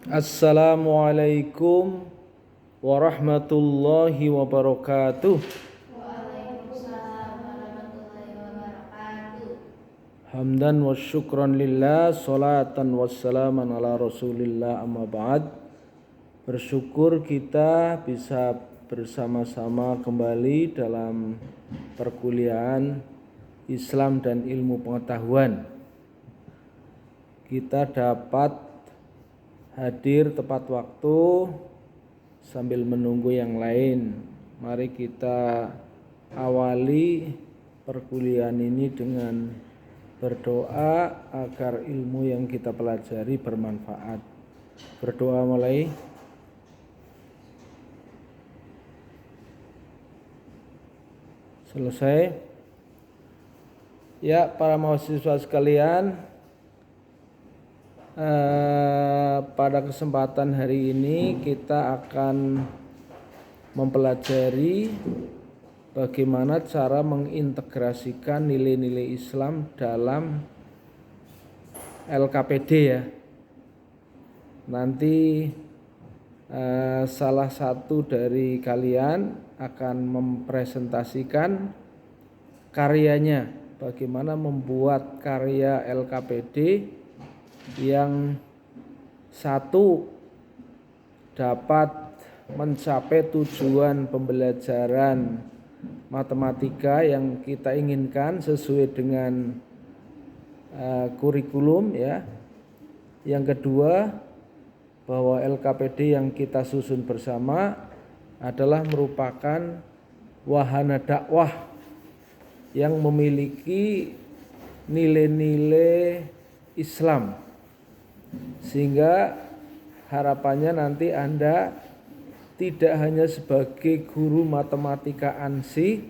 Assalamualaikum warahmatullahi wabarakatuh. Waalaikumsalam warahmatullahi wabarakatuh. Hamdan wa syukran lillah, salatan wassalaman ala rasulillah, amma ba'd. Bersyukur kita bisa bersama-sama kembali dalam perkuliahan Islam dan ilmu pengetahuan. Kita dapat hadir tepat waktu sambil menunggu yang lain. Mari kita awali perkuliahan ini dengan berdoa agar ilmu yang kita pelajari bermanfaat. Berdoa mulai. Selesai. Ya, para mahasiswa sekalian, pada kesempatan hari ini kita akan mempelajari bagaimana cara mengintegrasikan nilai-nilai Islam dalam LKPD ya. Nanti salah satu dari kalian akan mempresentasikan karyanya, bagaimana membuat karya LKPD yang satu dapat mencapai tujuan pembelajaran matematika yang kita inginkan sesuai dengan kurikulum ya. Yang kedua, bahwa LKPD yang kita susun bersama adalah merupakan wahana dakwah yang memiliki nilai-nilai Islam, sehingga harapannya nanti Anda tidak hanya sebagai guru matematika ANSI,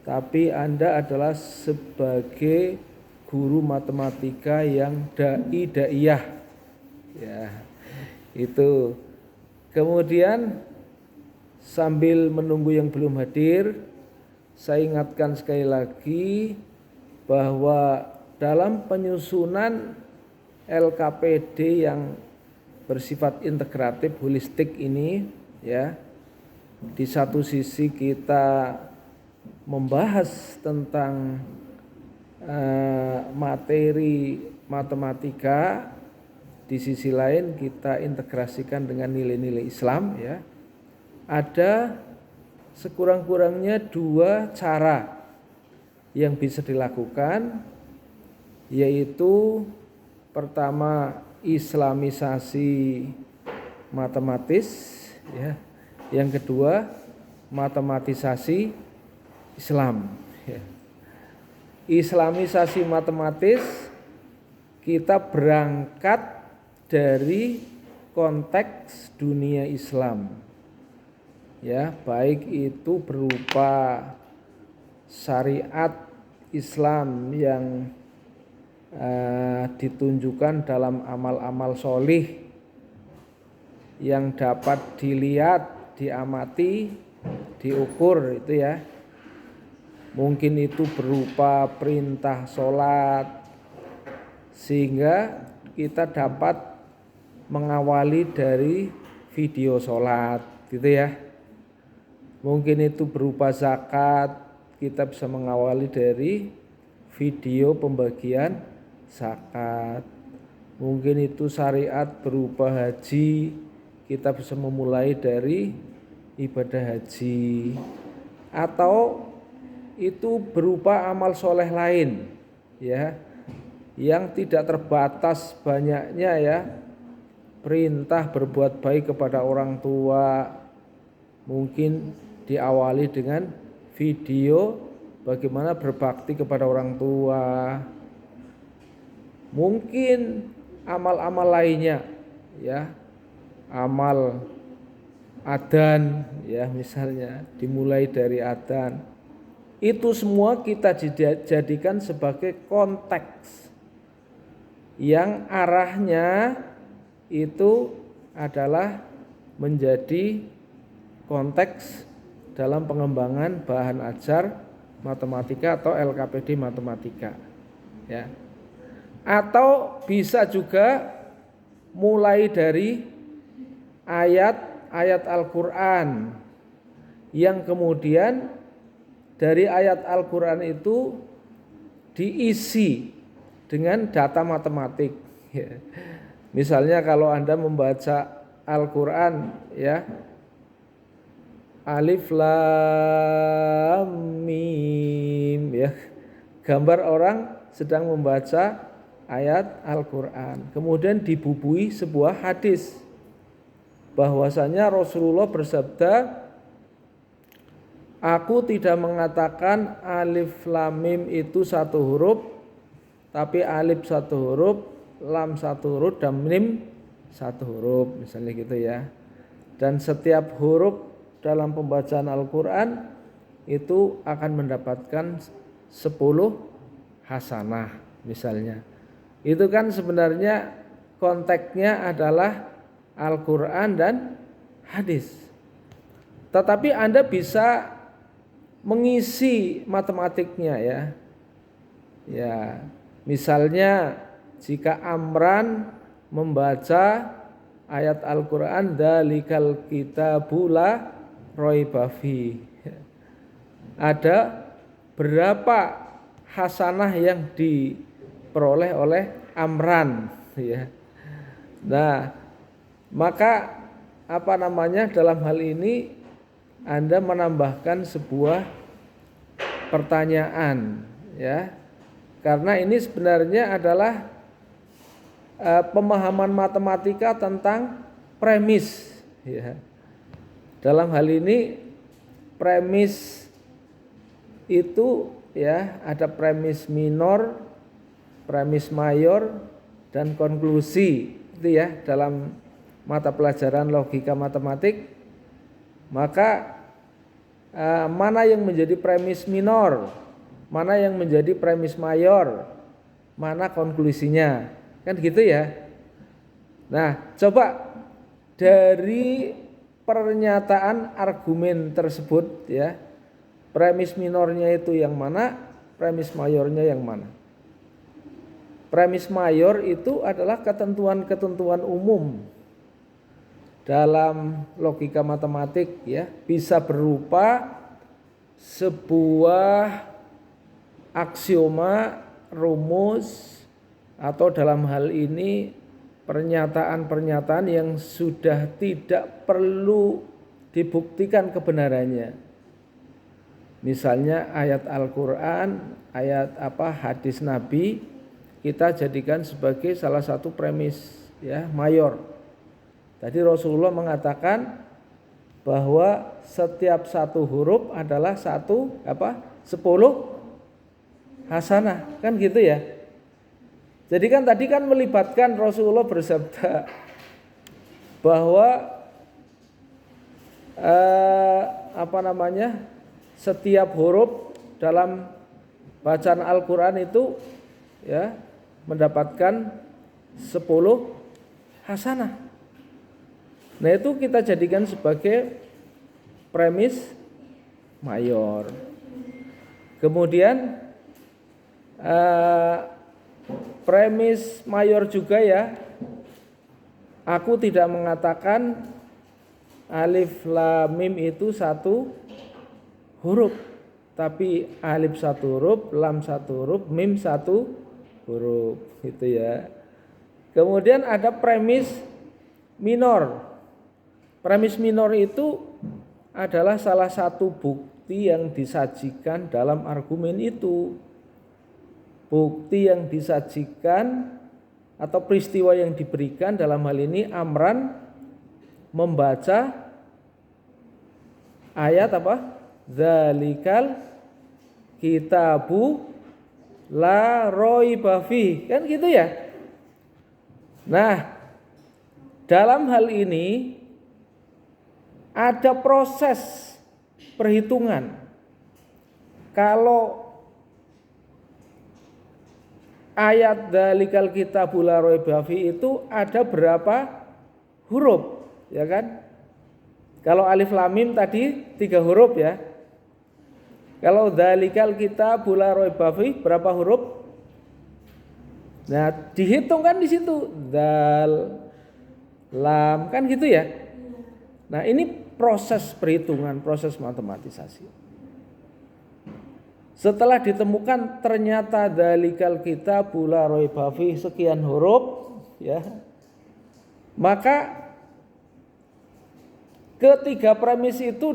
tapi Anda adalah sebagai guru matematika yang daiyah. Ya, itu. Kemudian sambil menunggu yang belum hadir, saya ingatkan sekali lagi bahwa dalam penyusunan LKPD yang bersifat integratif holistik ini ya, di satu sisi kita membahas tentang materi matematika, di sisi lain kita integrasikan dengan nilai-nilai Islam ya. Ada sekurang-kurangnya dua cara yang bisa dilakukan, yaitu pertama islamisasi matematis ya. Yang kedua matematisasi Islam ya. Islamisasi matematis kita berangkat dari konteks dunia Islam ya, baik itu berupa syariat Islam yang ditunjukkan dalam amal-amal sholih yang dapat dilihat, diamati, diukur itu ya. Mungkin itu berupa perintah sholat, sehingga kita dapat mengawali dari video sholat gitu ya. Mungkin itu berupa zakat, kita bisa mengawali dari video pembagian zakat. Mungkin itu syariat berupa haji, kita bisa memulai dari ibadah haji. Atau itu berupa amal soleh lain ya, yang tidak terbatas banyaknya ya. Perintah berbuat baik kepada orang tua, mungkin diawali dengan video bagaimana berbakti kepada orang tua. Mungkin amal-amal lainnya ya, amal adzan ya, misalnya dimulai dari adzan. Itu semua kita jadikan sebagai konteks yang arahnya itu adalah menjadi konteks dalam pengembangan bahan ajar matematika atau LKPD matematika ya. Atau bisa juga mulai dari ayat-ayat Al-Qur'an yang kemudian dari ayat Al-Qur'an itu diisi dengan data matematik. Misalnya kalau Anda membaca Al-Qur'an ya, Alif Lam Mim ya, gambar orang sedang membaca ayat Al-Qur'an. Kemudian dibubui sebuah hadis bahwasanya Rasulullah bersabda, aku tidak mengatakan alif lam mim itu satu huruf, tapi alif satu huruf, lam satu huruf, dan mim satu huruf, misalnya gitu ya. Dan setiap huruf dalam pembacaan Al-Qur'an itu akan mendapatkan 10 hasanah misalnya. Itu kan sebenarnya konteksnya adalah Al-Qur'an dan hadis. Tetapi Anda bisa mengisi matematiknya ya. Ya, misalnya jika Amran membaca ayat Al-Qur'an dzalikal kitabu la raiba fi. Ada berapa hasanah yang diperoleh oleh Amran ya. Nah, maka dalam hal ini Anda menambahkan sebuah pertanyaan ya. Karena ini sebenarnya adalah pemahaman matematika tentang premis ya. Dalam hal ini premis itu ya ada premis minor, premis mayor, dan konklusi itu ya dalam mata pelajaran logika matematik. Maka mana yang menjadi premis minor, mana yang menjadi premis mayor, mana konklusinya, kan gitu ya. Nah, coba dari pernyataan argumen tersebut ya, premis minornya itu yang mana, premis mayornya yang mana. Premis mayor itu adalah ketentuan-ketentuan umum dalam logika matematik ya, bisa berupa sebuah aksioma, rumus, atau dalam hal ini pernyataan-pernyataan yang sudah tidak perlu dibuktikan kebenarannya. Misalnya ayat Al-Qur'an, ayat hadis Nabi, kita jadikan sebagai salah satu premis ya, mayor. Tadi Rasulullah mengatakan bahwa setiap satu huruf adalah 10 hasanah, kan gitu ya. Jadi kan tadi kan melibatkan Rasulullah bersabda bahwa setiap huruf dalam bacaan Al-Qur'an itu ya mendapatkan 10 hasanah. Nah, itu kita jadikan sebagai premis mayor. Kemudian premis mayor juga ya, aku tidak mengatakan alif lam mim itu satu huruf, tapi alif satu huruf, lam satu huruf, mim satu huruf, gitu ya. Kemudian ada premis minor. Premis minor itu adalah salah satu bukti yang disajikan dalam argumen itu. Bukti yang disajikan atau peristiwa yang diberikan, dalam hal ini Amran membaca ayat Dzalikal kitabu la raiba fi, kan gitu ya. Nah, dalam hal ini ada proses perhitungan. Kalau ayat dzalikal kitabu la raiba fi itu ada berapa huruf, ya kan? Kalau alif lam mim tadi 3 huruf ya. Kalau dzalikal kitabu la raiba fi berapa huruf? Nah, dihitung kan di situ. Dal, lam, kan gitu ya. Nah, ini proses perhitungan, proses matematisasi. Setelah ditemukan ternyata dalikal kitabu la raiba fihi sekian huruf, ya. Maka ketiga premis itu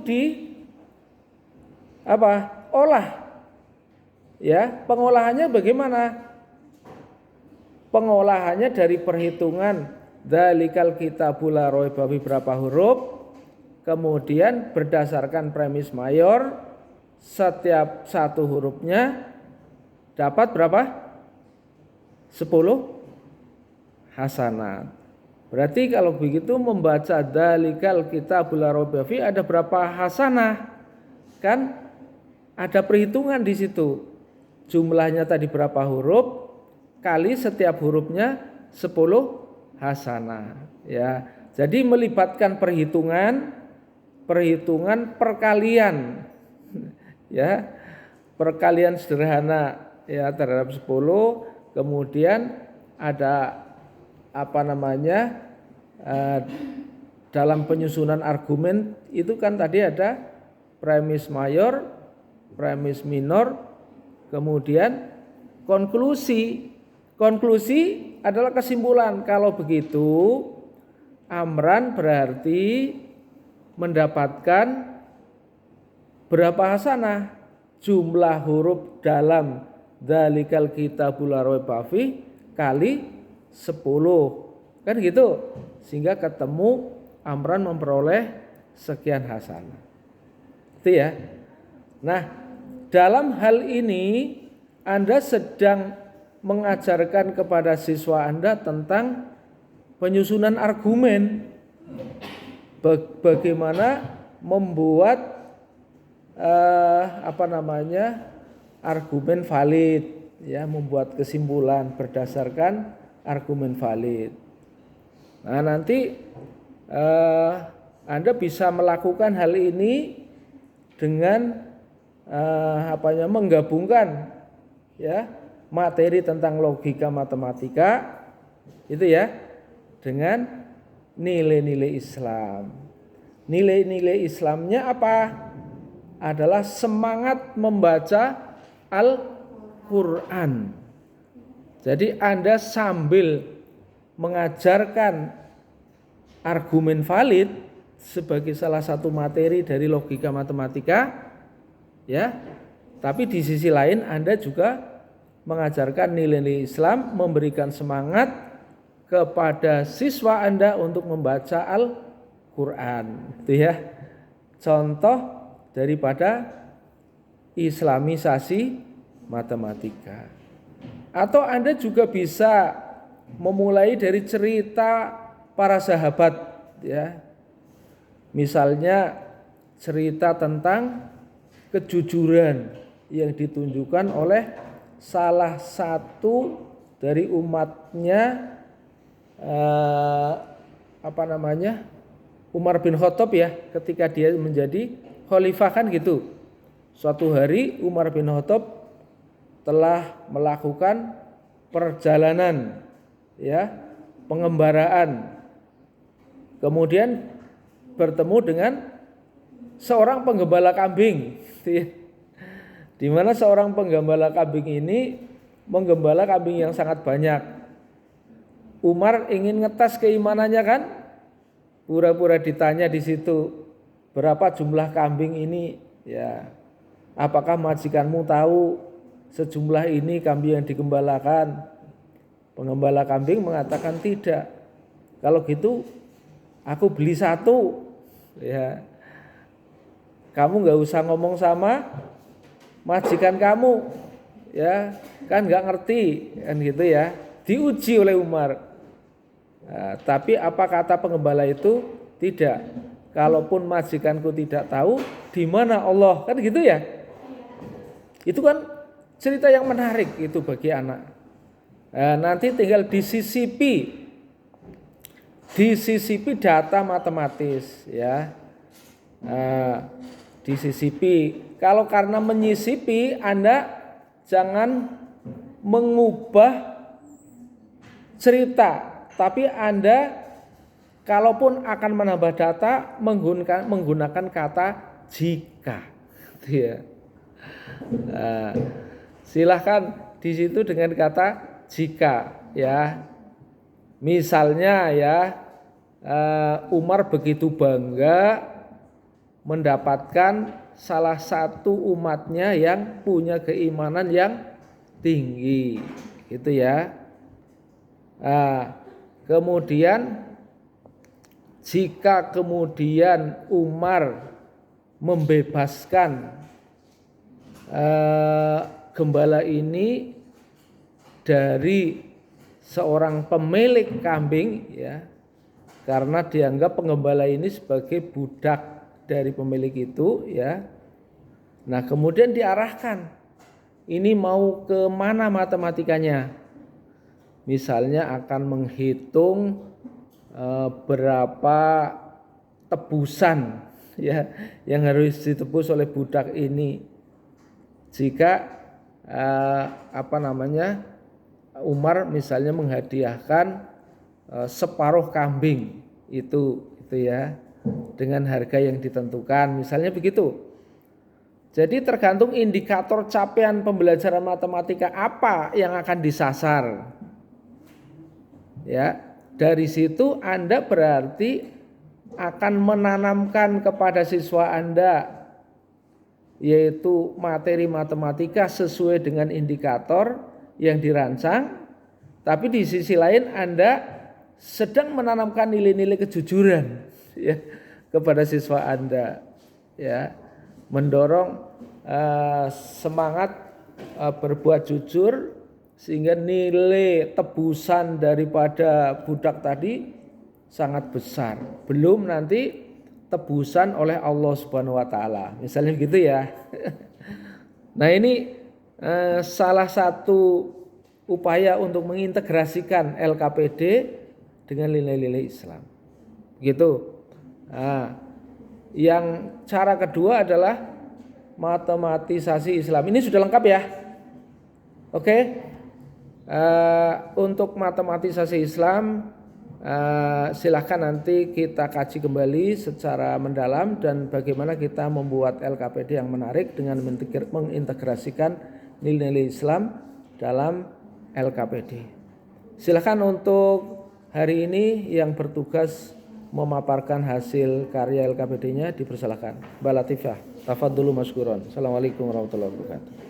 olah. Ya, pengolahannya bagaimana? Pengolahannya dari perhitungan dalikal kitabu la raiba fihi berapa huruf, kemudian berdasarkan premis mayor, setiap satu hurufnya dapat berapa? 10 hasanat. Berarti kalau begitu membaca dalikal kitabul la raiba fihi ada berapa hasanah? Kan ada perhitungan di situ. Jumlahnya tadi berapa huruf kali setiap hurufnya 10 hasanah, ya. Jadi melibatkan perhitungan perkalian, ya, perkalian sederhana, ya, terhadap 10. Kemudian ada dalam penyusunan argumen itu kan tadi ada premis mayor, premis minor, kemudian konklusi. Konklusi adalah kesimpulan. Kalau begitu Amran berarti mendapatkan berapa hasanah? Jumlah huruf dalam dalikal kitabul la raiba fihi kali 10. Kan gitu. Sehingga ketemu Amran memperoleh sekian hasanah. Itu ya. Nah, dalam hal ini Anda sedang mengajarkan kepada siswa Anda tentang penyusunan argumen, bagaimana membuat argumen valid, ya, membuat kesimpulan berdasarkan argumen valid. Nah, nanti Anda bisa melakukan hal ini dengan menggabungkan, ya, materi tentang logika matematika itu, ya, dengan nilai-nilai Islam. Nilai-nilai Islamnya apa? Adalah semangat membaca Al-Quran. Jadi Anda sambil mengajarkan argumen valid sebagai salah satu materi dari logika matematika, ya, tapi di sisi lain Anda juga mengajarkan nilai-nilai Islam, memberikan semangat kepada siswa Anda untuk membaca Al-Quran. Itu, ya, contoh daripada islamisasi matematika. Atau Anda juga bisa memulai dari cerita para sahabat, ya. Misalnya cerita tentang kejujuran yang ditunjukkan oleh salah satu dari umatnya, Umar bin Khattab, ya, ketika dia menjadi khalifah, kan gitu. Suatu hari Umar bin Khattab telah melakukan perjalanan, ya, pengembaraan. Kemudian bertemu dengan seorang penggembala kambing, di mana seorang penggembala kambing ini menggembala kambing yang sangat banyak. Umar ingin ngetes keimanannya, kan, pura-pura ditanya di situ, berapa jumlah kambing ini, ya, apakah majikanmu tahu sejumlah ini kambing yang digembalakan? Penggembala kambing mengatakan tidak. Kalau gitu aku beli satu, ya. Kamu nggak usah ngomong sama majikan kamu, ya, kan nggak ngerti, kan gitu, ya. Diuji oleh Umar. Nah, tapi apa kata penggembala itu? Tidak. Kalaupun majikanku tidak tahu, di mana Allah, kan gitu, ya. Itu kan cerita yang menarik itu bagi anak. Nah, nanti tinggal disisipi data matematis, ya. Nah, disisipi. Kalau karena menyisipi, Anda jangan mengubah cerita, tapi Anda kalaupun akan menambah data menggunakan kata jika. Ya. Nah, silahkan di situ dengan kata jika ya. Misalnya ya Umar begitu bangga mendapatkan salah satu umatnya yang punya keimanan yang tinggi, gitu ya. Nah, kemudian jika kemudian Umar membebaskan gembala ini dari seorang pemilik kambing ya, karena dianggap penggembala ini sebagai budak dari pemilik itu ya. Nah kemudian diarahkan, ini mau ke mana matematikanya? Misalnya akan menghitung berapa tebusan ya yang harus ditebus oleh budak ini jika Umar misalnya menghadiahkan separuh kambing itu ya dengan harga yang ditentukan, misalnya begitu. Jadi tergantung indikator capaian pembelajaran matematika apa yang akan disasar. Ya, dari situ Anda berarti akan menanamkan kepada siswa Anda yaitu materi matematika sesuai dengan indikator yang dirancang, tapi di sisi lain Anda sedang menanamkan nilai-nilai kejujuran ya kepada siswa Anda ya, mendorong semangat berbuat jujur sehingga nilai tebusan daripada budak tadi sangat besar, belum nanti tebusan oleh Allah Subhanahu wa taala. Misalnya gitu ya. Nah, ini salah satu upaya untuk mengintegrasikan LKPD dengan nilai-nilai Islam. Gitu. Nah, yang cara kedua adalah matematisasi Islam. Ini sudah lengkap ya. Oke. Untuk matematisasi Islam silahkan nanti kita kaji kembali secara mendalam dan bagaimana kita membuat LKPD yang menarik dengan mengintegrasikan nilai-nilai Islam dalam LKPD. Silahkan untuk hari ini yang bertugas memaparkan hasil karya LKPD-nya dipersilahkan. Mbak Latifah, tafadholu maskuron. Assalamualaikum warahmatullahi wabarakatuh.